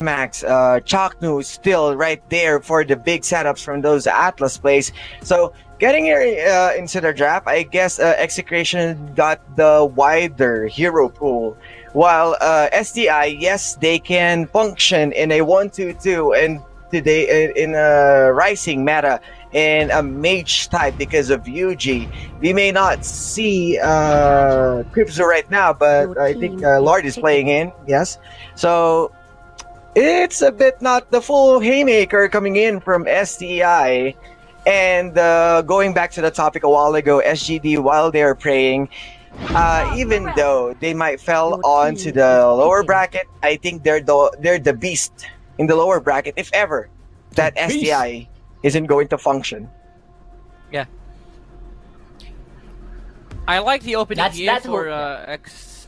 Max, Chaknu still right there for the big setups from those Atlas plays. So getting here into the draft, I guess Execration got the wider hero pool. While STI, yes, they can function in a 1-2-2 and today in a rising meta in a mage type because of UG. We may not see Crypto right now, but I think Lord is playing in, yes. So it's a bit not the full haymaker coming in from STI. And going back to the topic a while ago, SGD, while they're praying, even though they might fell onto the lower bracket, I think they're the beast in the lower bracket, if ever that STI isn't going to function. Yeah. I like the opening here for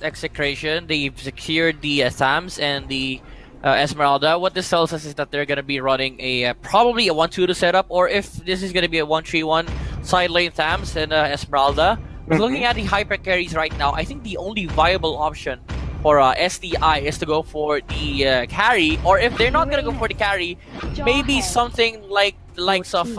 Execration. They've secured the Thams and the Esmeralda. What this tells us is that they're going to be running a probably a 1-2 setup, or if this is going to be a 1-3-1 side lane Thams and Esmeralda. Looking at the hyper carries right now, I think the only viable option for STI is to go for the carry, or if they're not going to go for the carry, maybe something like the likes of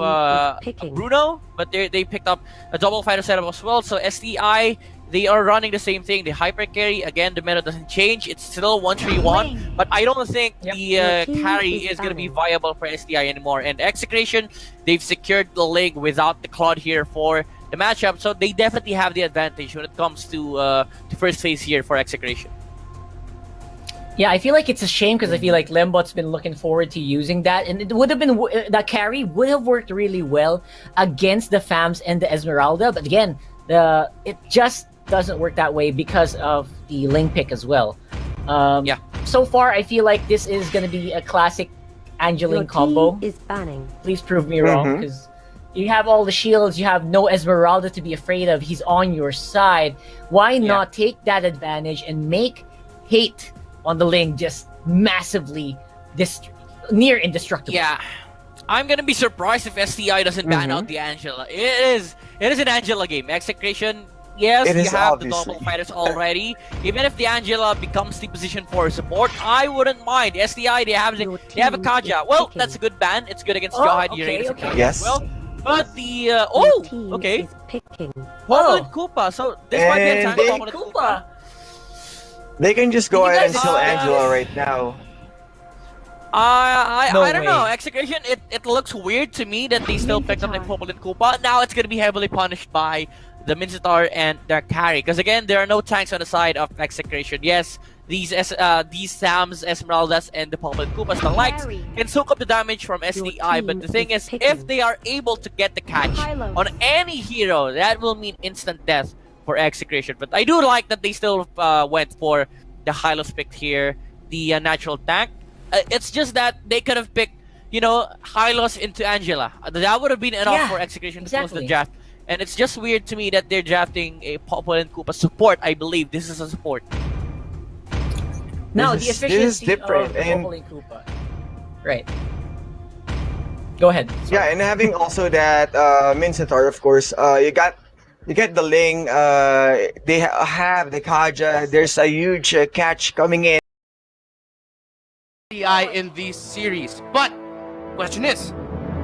Bruno, but they picked up a double fighter setup as well. So STI, they are running the same thing. The hyper carry, again, the meta doesn't change. It's still 1-3-1, but I don't think the carry is going to be viable for STI anymore. And Execration, they've secured the leg without the Claude here for the matchup, so they definitely have the advantage when it comes to the first phase here for Execration. Yeah, I feel like it's a shame because I feel like Lembot's been looking forward to using that, and it would have been that carry would have worked really well against the Fams and the Esmeralda. But again, it just doesn't work that way because of the Ling pick as well. So far, I feel like this is going to be a classic Angeline combo. Is banning. Please prove me wrong, because you have all the shields, you have no Esmeralda to be afraid of. He's on your side. Why not take that advantage and make hate on the Ling just massively near indestructible? Yeah, I'm gonna be surprised if STI doesn't ban out the Angela. It is an Angela game. Execration, yes, you have the double fighters already. Even if the Angela becomes the position for support, I wouldn't mind. STI, they have a Kaja. Well, that's a good ban. It's good against Jawhead. Yes. Well, but the Poplin Koopa. So this might be a time for Poplin Koopa. They can just go ahead and kill Angela right now. I don't know. Execration, it looks weird to me that they still picked up the Poplin Koopa. Now it's gonna be heavily punished by the Mincetar and their carry, because again, there are no tanks on the side of Execration. Yes, these Sams, Esmeraldas, and the Poplin Koopas, the likes, can soak up the damage from STI, but the thing is, if they are able to get the catch on any hero, that will mean instant death for Execration. But I do like that they still went for the Hylos pick here, the natural tank. It's just that they could have picked, Hylos into Angela. That would have been enough for Execration to close the draft. And it's just weird to me that they're drafting a Poplin Koopa support. I believe this is a support. No, the efficiency of Poplin Koopa. Right. Go ahead. Sorry. Yeah, and having also that Mincetar, of course, you get the Ling, they have the Kaja, there's a huge catch coming in. STI in this series, but question is,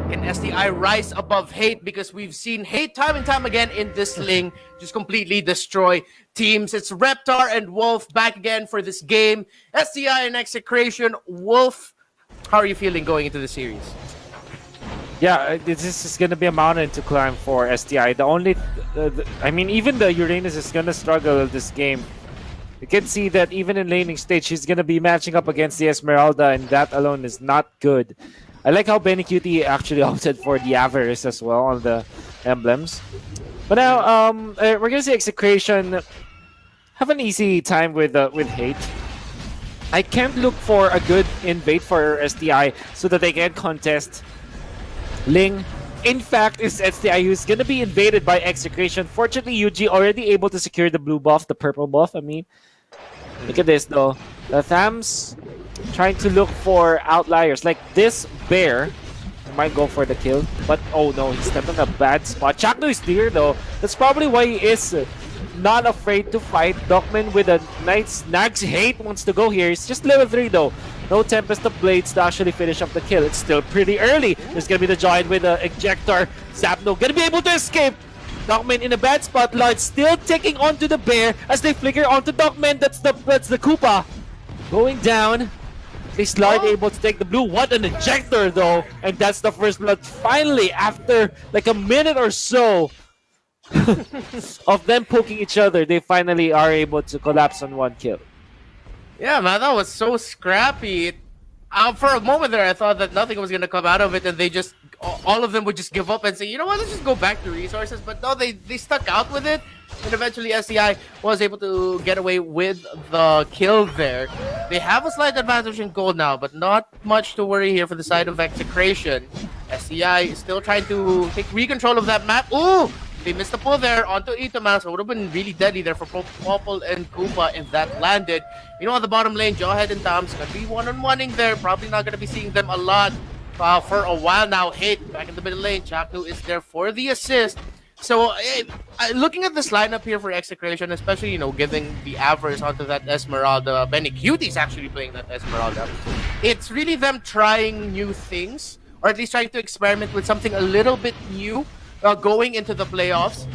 can STI rise above hate? Because we've seen hate time and time again in this Ling just completely destroy teams. It's Reptar and Wolf back again for this game. STI and Execration. Wolf, how are you feeling going into the series? Yeah, this is going to be a mountain to climb for STI. I mean, even the Uranus is going to struggle with this game. You can see that even in laning stage, he's going to be matching up against the Esmeralda, and that alone is not good. I like how Benny Cutie actually opted for the Avarice as well on the emblems. But now, we're going to see Execration have an easy time with hate. I can't look for a good invade for STI so that they can contest Ling. In fact, it's STI who's going to be invaded by Execration. Fortunately, UG already able to secure the blue buff, the purple buff, I mean. Look at this though. The Thams trying to look for outliers. Like this bear might go for the kill. But oh no, he stepped on a bad spot. Chakno is there though. That's probably why he is not afraid to fight. Dogman with a nice Nags hate wants to go here. It's just level 3 though. No Tempest of Blades to actually finish up the kill. It's still pretty early. There's gonna be the Giant with the Ejector. Zapno gonna be able to escape. Dogman in a bad spot. Lloyd still taking onto the Bear as they flicker onto Dogman. That's the Koopa going down. At least Lloyd able to take the blue. What an Ejector though, and that's the first blood. Finally, after like a minute or so of them poking each other, they finally are able to collapse on one kill. Yeah, man, that was so scrappy. For a moment there, I thought that nothing was gonna come out of it, and they just all of them would just give up and say, you know what, let's just go back to resources. But no, they stuck out with it, and eventually STI was able to get away with the kill there. They have a slight advantage in gold now, but not much to worry here for the side of Execration. STI is still trying to take control of that map. Ooh! They missed the pull there onto Itomax. It would have been really deadly there for Popple and Koopa if that landed. You know, on the bottom lane, Jawhead and Tom's going to be one-on-oneing there. Probably not going to be seeing them a lot for a while now. Hate back in the middle lane. Chaknu is there for the assist. So, looking at this lineup here for Execration, especially, you know, giving the Avers onto that Esmeralda. Benny Cutie's actually playing that Esmeralda. It's really them trying new things, or at least trying to experiment with something a little bit new. Going into the playoffs,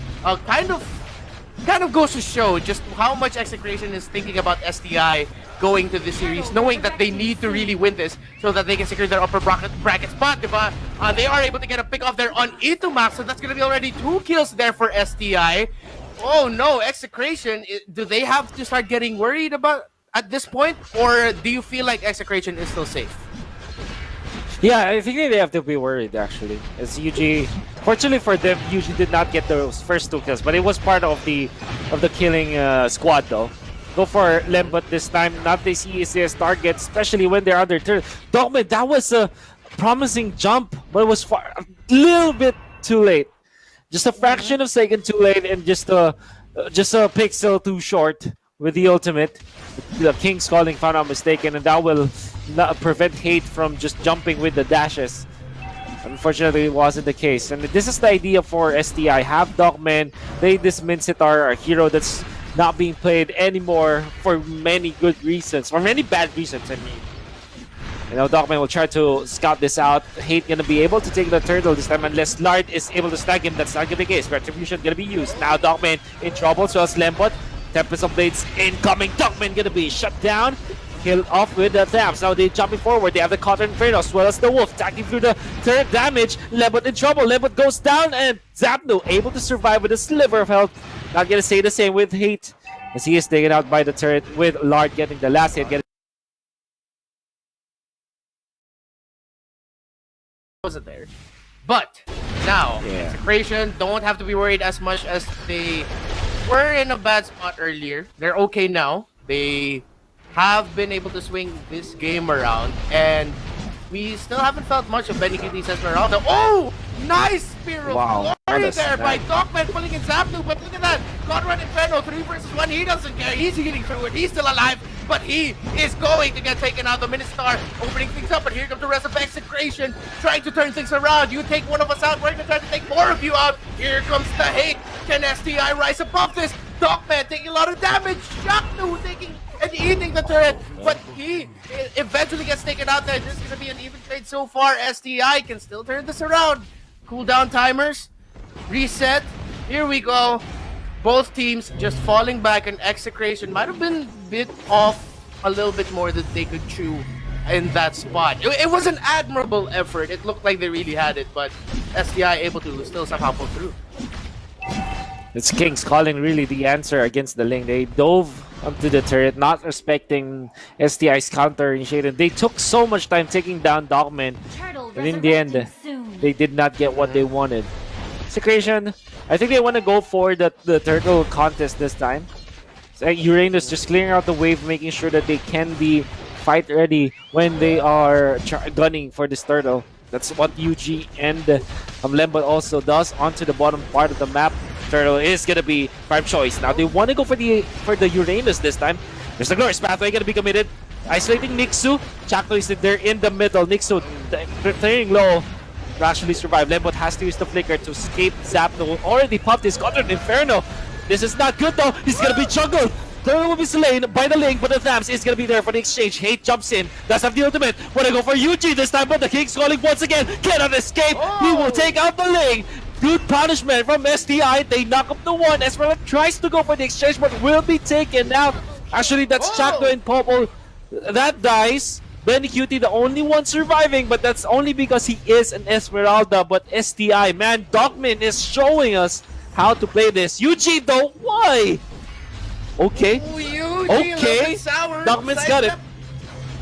kind of goes to show just how much Execration is thinking about STI going to this series, knowing that they need to really win this so that they can secure their upper bracket spot. They are able to get a pick off there on Itomax, so that's going to be already 2 kills there for STI. Oh no, Execration, do they have to start getting worried about at this point, or do you feel like Execration is still safe? Yeah, I think they have to be worried actually. As UG, fortunately for them, UG did not get those first 2 kills, but it was part of the killing squad though. Go for Lembot this time, not the CECS target, especially when they're under turn. Dogman, that was a promising jump, but it was a little bit too late. Just a fraction of a second too late, and just a pixel too short with the ultimate. The King's Calling, if I'm not mistaken, and that will not prevent Hate from just jumping with the dashes. Unfortunately, it wasn't the case. And this is the idea for STI. Have Dogman, play this Mincetar, a hero that's not being played anymore for many good reasons, for many bad reasons, I mean. You know, Dogman will try to scout this out. Hate gonna be able to take the turtle this time unless Lard is able to snag him. That's not gonna be the case. Retribution gonna be used. Now Dogman in trouble, so as Lembot. Tempest of Blades incoming. Dogman gonna be shut down. Killed off with the Thaps. Now they're jumping forward. They have the Cotton Inferno as well as the Wolf. Attacking through the turret damage. Lembot in trouble. Lembot goes down and Zapno able to survive with a sliver of health. Not gonna say the same with Hate as he is taken out by the turret with Lard getting the last hit. Wasn't there. But now, Execration don't have to be worried as much as they were in a bad spot earlier. They're okay now. They have been able to swing this game around, and we still haven't felt much of Benny Cutie's Esmeralda. Oh! Nice Spear of Glory there by Dogman pulling in Zapnu, but look at that! Conrad Inferno, 3 versus 1, he doesn't care, he's getting through it, he's still alive, but he is going to get taken out. The Ministar opening things up, but here comes the rest of Execration, trying to turn things around. You take one of us out, we're going to try to take more of you out. Here comes the Hate. Can STI rise above this? Dogman taking a lot of damage, Shaknu taking and eating the turret, but he eventually gets taken out there. This is going to be an even trade so far. STI can still turn this around. Cooldown timers, reset, here we go. Both teams just falling back, and Execration might have been bit off a little bit more than they could chew in that spot. It was an admirable effort. It looked like they really had it, but STI able to still somehow pull through. It's King's Calling really the answer against the lane. They dove onto the turret, not respecting STI's counter initiative. They took so much time taking down Dogman, and in the end, they did not get what they wanted. Execration, I think they want to go for the turtle contest this time. So Uranus just clearing out the wave, making sure that they can be fight ready when they are gunning for this turtle. That's what UG and Lembot also does onto the bottom part of the map. Turtle is gonna be prime choice. Now they want to go for the Uranus this time. There's the Glorious Pathway gonna be committed. Isolating Nixu. Chakno is there in the middle. Nixu turning low to actually survive. Lembot has to use the flicker to escape Zapno. Already popped his Cotton Inferno. This is not good though. He's gonna be juggled. Turtle will be slain by the Link, but the Thams is gonna be there for the exchange. Hate jumps in, does have the ultimate. Wanna go for Yuji this time, but the King's calling once again. Cannot escape. He will take out the Link. Good punishment from STI. They knock up the one. Esmeralda tries to go for the exchange, but will be taken out. Actually, that's Chakno and Popo. That dies. Benny Cutie, the only one surviving, but that's only because he is an Esmeralda. But STI, man, Dogman is showing us how to play this. Yuji, though, why? Okay. Ooh, Okay. Dogman's got it.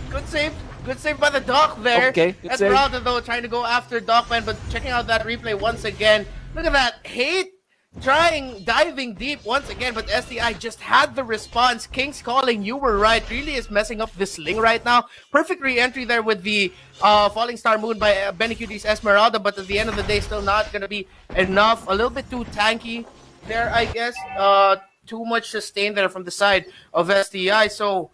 Good save. Good save by the Doc there. Okay, good save. Esmeralda, though, trying to go after Dogman, but checking out that replay once again. Look at that. Hate diving deep once again, but STI just had the response. King's calling, you were right, really is messing up this Ling right now. Perfect re-entry there with the Falling Star Moon by Benny Cutie's Esmeralda, but at the end of the day, still not going to be enough. A little bit too tanky there, I guess. Too much sustain there from the side of STI, so...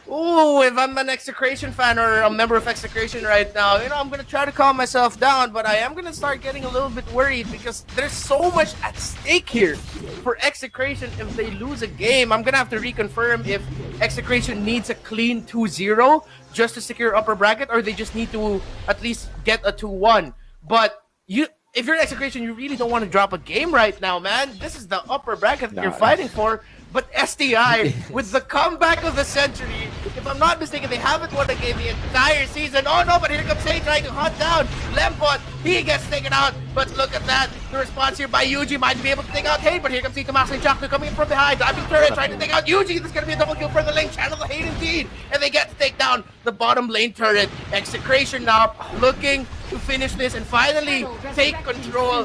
Ooh, if I'm an Execration fan or a member of Execration right now, I'm going to try to calm myself down, but I am going to start getting a little bit worried because there's so much at stake here for Execration if they lose a game. I'm going to have to reconfirm if Execration needs a clean 2-0 just to secure upper bracket, or they just need to at least get a 2-1. But if you're Execration, you really don't want to drop a game right now, man. This is the upper bracket that you're fighting for. But STI, with the comeback of the century, if I'm not mistaken, they haven't won a game the entire season. Oh no, but here comes Say trying to hunt down Lembot. He gets taken out, but look at that. The response here by Yuji might be able to take out Hate, but here comes Itamas and Chakno coming in from behind. Diving turret trying to take out Yuji. This is going to be a double kill for the lane. Channel the Hate indeed. And they get to take down the bottom lane turret. Execration now looking to finish this and finally take control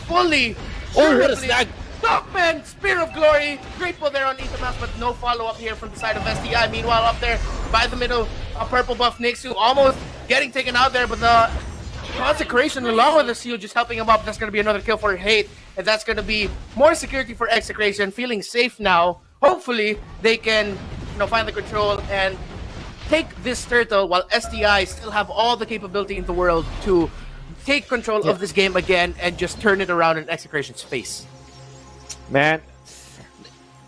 fully. Oh, what a snag. Dogman, Spear of Glory, great pull there on Itamas, but no follow-up here from the side of STI. Meanwhile, up there by the middle, a purple buff Nixu almost getting taken out there, but the Consecration along with the seal just helping him up. That's going to be another kill for Hate, and that's going to be more security for Execration, feeling safe now. Hopefully, they can find the control and take this turtle while STI still have all the capability in the world to take control of this game again and just turn it around in Execration's face. Man,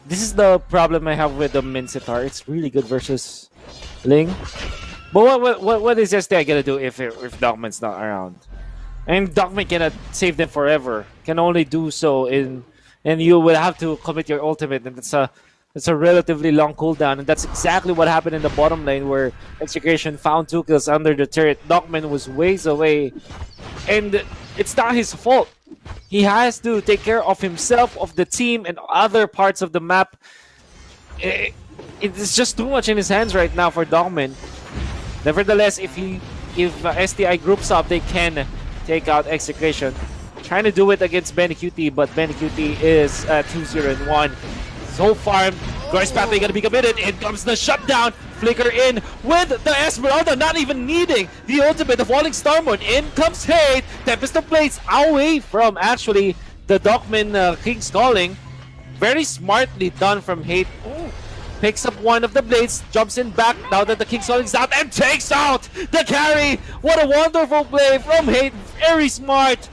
this is the problem I have with the Mincetar. It's really good versus Ling. But what is STI gonna do if Dogman's not around? And Dogman cannot save them forever. Can only do so and you will have to commit your ultimate, and it's a relatively long cooldown, and that's exactly what happened in the bottom lane where Execration found 2 kills under the turret. Dogman was ways away, and it's not his fault. He has to take care of himself, of the team, and other parts of the map. It's just too much in his hands right now for Dogman. Nevertheless, if STI groups up, they can take out Execration. Trying to do it against Benny Cutie, but Benny Cutie is 2-0-1. So far, Glorious Pathway gonna be committed. In comes the shutdown. Flicker in with the Esmeralda, not even needing the ultimate of Falling Star Moon. In comes Hate. Tempest of Blades away from actually the Dogman King's Calling. Very smartly done from Hate. Picks up one of the blades, jumps in back now that the King's Calling is out, and takes out the carry. What a wonderful play from Hate. Very smart.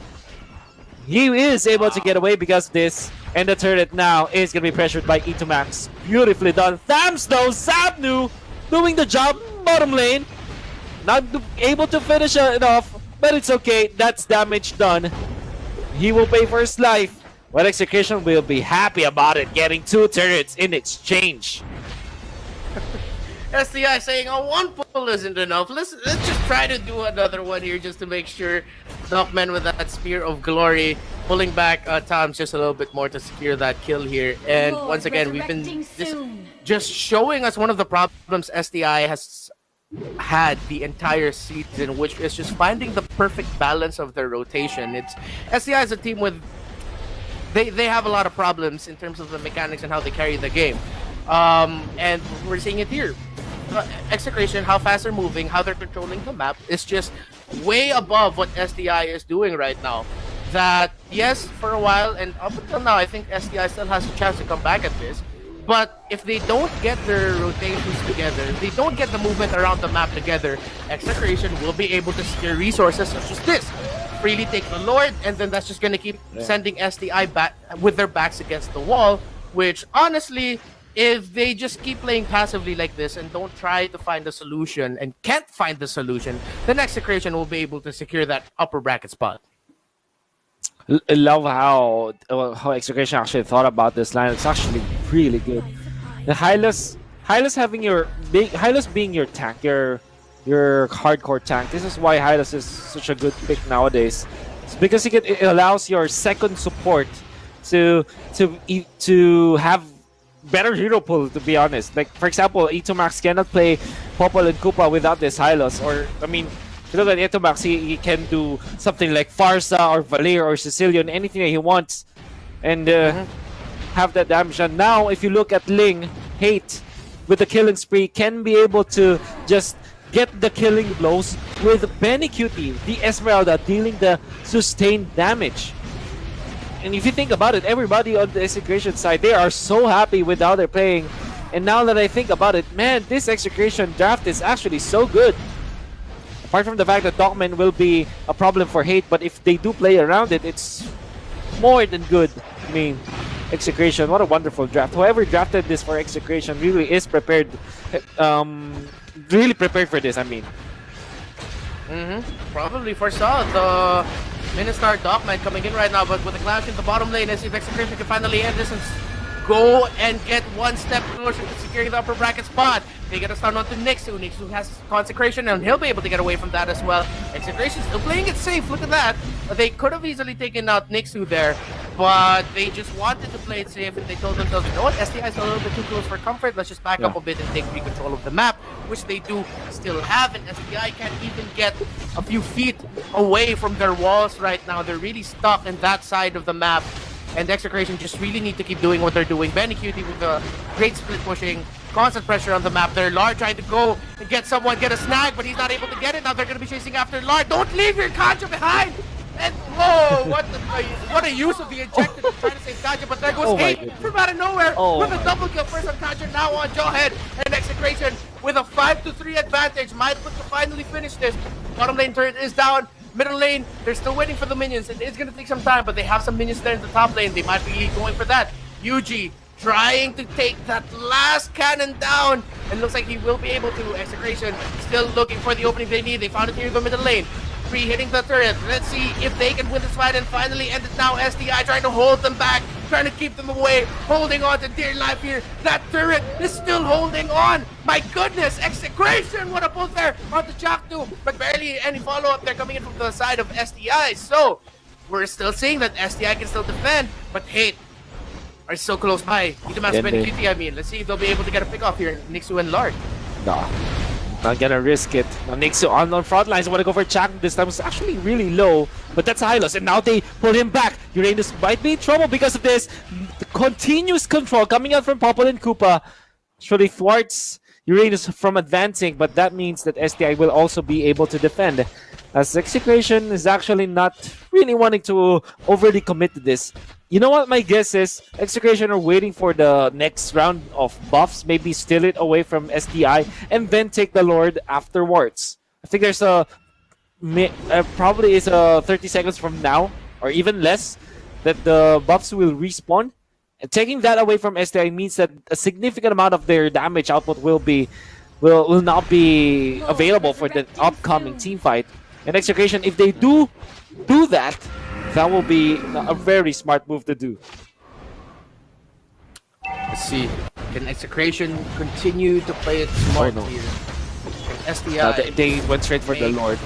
He is able to get away because of this. And the turret now is going to be pressured by Itomax. Beautifully done. Thams though, Sabnu doing the job, bottom lane. Not able to finish it off, but it's okay. That's damage done. He will pay for his life. But Execution will be happy about it, getting 2 turrets in exchange. STI saying, one pull isn't enough. Let's just try to do another one here just to make sure Dogman with that Spear of Glory pulling back Tom's just a little bit more to secure that kill here. And once again, we've been just showing us one of the problems STI has had the entire season, which is just finding the perfect balance of their rotation. It's STI is a team with they have a lot of problems in terms of the mechanics and how they carry the game. And we're seeing it here. Execration, how fast they're moving, how they're controlling the map is just way above what STI is doing right now. That, yes, for a while, and up until now, I think STI still has a chance to come back at this. But if they don't get their rotations together, if they don't get the movement around the map together, Execration will be able to secure resources such as this. Freely take the Lord, and then that's just going to keep sending STI back with their backs against the wall, which honestly if they just keep playing passively like this and don't try to find a solution and can't find the solution, then EXECRATION will be able to secure that upper bracket spot. I love how EXECRATION actually thought about this line. It's actually really good. The Hylas having Hylas being your tank, your hardcore tank. This is why Hylas is such a good pick nowadays. It's because it allows your second support to have better hero pool, to be honest. Like, for example, Itomax cannot play Popol and Koopa without this Hylos. Or, I mean, if you look at Itomax, he can do something like Farsa or Valir or Sicilian, anything that he wants, and have that damage. And now, if you look at Ling, Hate, with the killing spree, can be able to just get the killing blows with Benny Cutie, the Esmeralda, dealing the sustained damage. And if you think about it, everybody on the EXECRATION side, they are so happy with how they're playing. And now that I think about it, man, this EXECRATION draft is actually so good. Apart from the fact that Dogman will be a problem for Hate, but if they do play around it, it's more than good. I mean, EXECRATION, what a wonderful draft. Whoever drafted this for EXECRATION really is prepared, really prepared for this, I mean. Probably foresaw the Ministar Dogman coming in right now, but with the clash in the bottom lane, let's see if EXECRATION can finally end this and go and get one step closer to securing the upper bracket spot. They get a stun onto Nixu. Nixu has Consecration, and he'll be able to get away from that as well. EXECRATION still playing it safe. Look at that. They could have easily taken out Nixu there, but they just wanted to play it safe, and they told themselves, you know what, STI is a little bit too close for comfort. Let's just back up a bit and take control of the map, which they do still have, and STI can't even get a few feet away from their walls right now. They're really stuck in that side of the map, and EXECRATION just really need to keep doing what they're doing. Benny Cutie with a great split pushing, constant pressure on the map there. Lard trying to go and get a snag, but he's not able to get it. Now they're going to be chasing after Lard. Don't leave your Kaja behind! And whoa, what a use of the injector to try to save Kaja, but there goes Hate from out of nowhere with a double kill first on Kaja, now on Jawhead, and EXECRATION with a 5-3 advantage. Might look to finally finish this. Bottom lane turret is down. Middle lane, they're still waiting for the minions. It is going to take some time, but they have some minions there in the top lane. They might be going for that. Yuji trying to take that last cannon down, and looks like he will be able to. EXECRATION still looking for the opening they need. They found it here in the middle lane. Hitting the turret. Let's see if they can win this fight and finally end it now. STI trying to hold them back, trying to keep them away, holding on to dear life here. That turret is still holding on. My goodness, EXECRATION, what a pull there onto Jackdo, but barely any follow-up there coming in from the side of STI. So, we're still seeing that STI can still defend, but Hate are so close by. Itomax Benny Cutie, I mean. Let's see if they'll be able to get a pick off here. Nixu and Lard. Nah. Not gonna risk it. Now Nixu on front lines. Want to go for Chak this time. It's actually really low, but that's Hylos. And now they pull him back. Uranus might be in trouble because of this. The continuous control coming out from Popol and Koopa actually thwarts Uranus from advancing, but that means that STI will also be able to defend, as EXECRATION is actually not really wanting to overly commit to this. You know what my guess is? EXECRATION are waiting for the next round of buffs, maybe steal it away from STI, and then take the Lord afterwards. I think there's probably is 30 seconds from now, or even less, that the buffs will respawn. And taking that away from STI means that a significant amount of their damage output will not be available for the upcoming team fight. And EXECRATION, if they do that, that will be a very smart move to do. Let's see. Can EXECRATION continue to play it smart here? Can STI... they went straight for the Lord.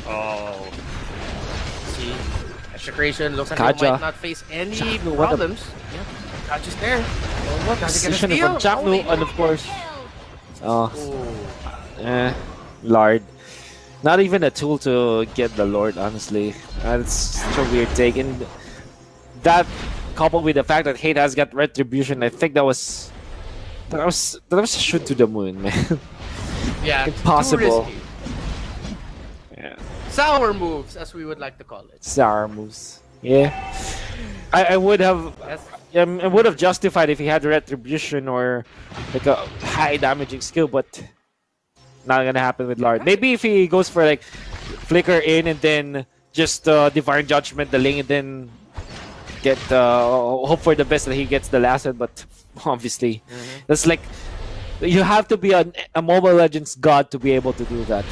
Oh. See, EXECRATION looks like they might not face any problems. Yeah, Kaja's there. Position from Chaknu, and of course, Lard. Not even a tool to get the Lord, honestly. That's such a weird take. And that, coupled with the fact that Hate has got Retribution, I think that was a shoot to the moon, man. Yeah, impossible. Yeah. Sour moves, as we would like to call it. Sour moves. Yeah. I would have justified if he had Retribution or like a high damaging skill, but not gonna happen with Lard. Maybe if he goes for like flicker in and then just Divine Judgment the lane and then get hope for the best that he gets the last hit, but obviously. That's like, you have to be a Mobile Legends god to be able to do that.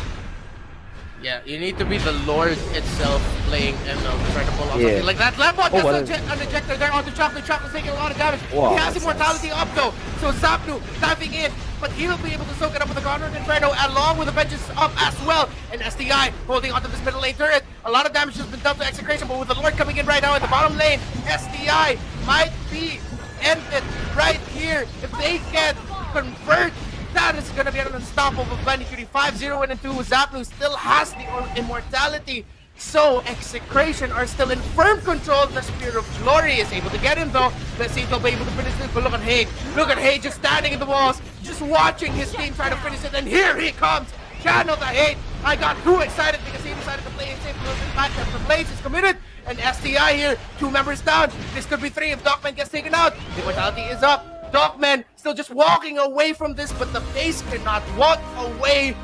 Yeah, you need to be the Lord itself playing ML to try to pull off Yeah. something like that. Lambot Oh, gets an ejector there onto Chocolate. Chocolate's taking a lot of damage. Wow, He has that's immortality up though, so Zapnu diving in, but he'll be able to soak it up with the Conrad Inferno along with the Vengeance up as well. And STI holding onto this middle lane turret. A lot of damage has been done to Execration, but with the Lord coming in right now in the bottom lane, STI might be ended right here if they can convert. That is going to be an unstoppable Bunny Cutie. 5-0 and 2. Zapnu still has the immortality. So Execration are still in firm control. The Spirit of Glory is able to get him though. Let's see if they'll be able to finish this. But look at Hade. Look at Hade just standing in the walls, just watching his team try to finish it. And here he comes. Channel the Hade. I got too excited because he decided to play it safe. The Blaze is committed. And STI here, 2 members down. This could be 3 if Dogman gets taken out. The immortality is up. Dogman still just walking away from this, but the Face cannot walk away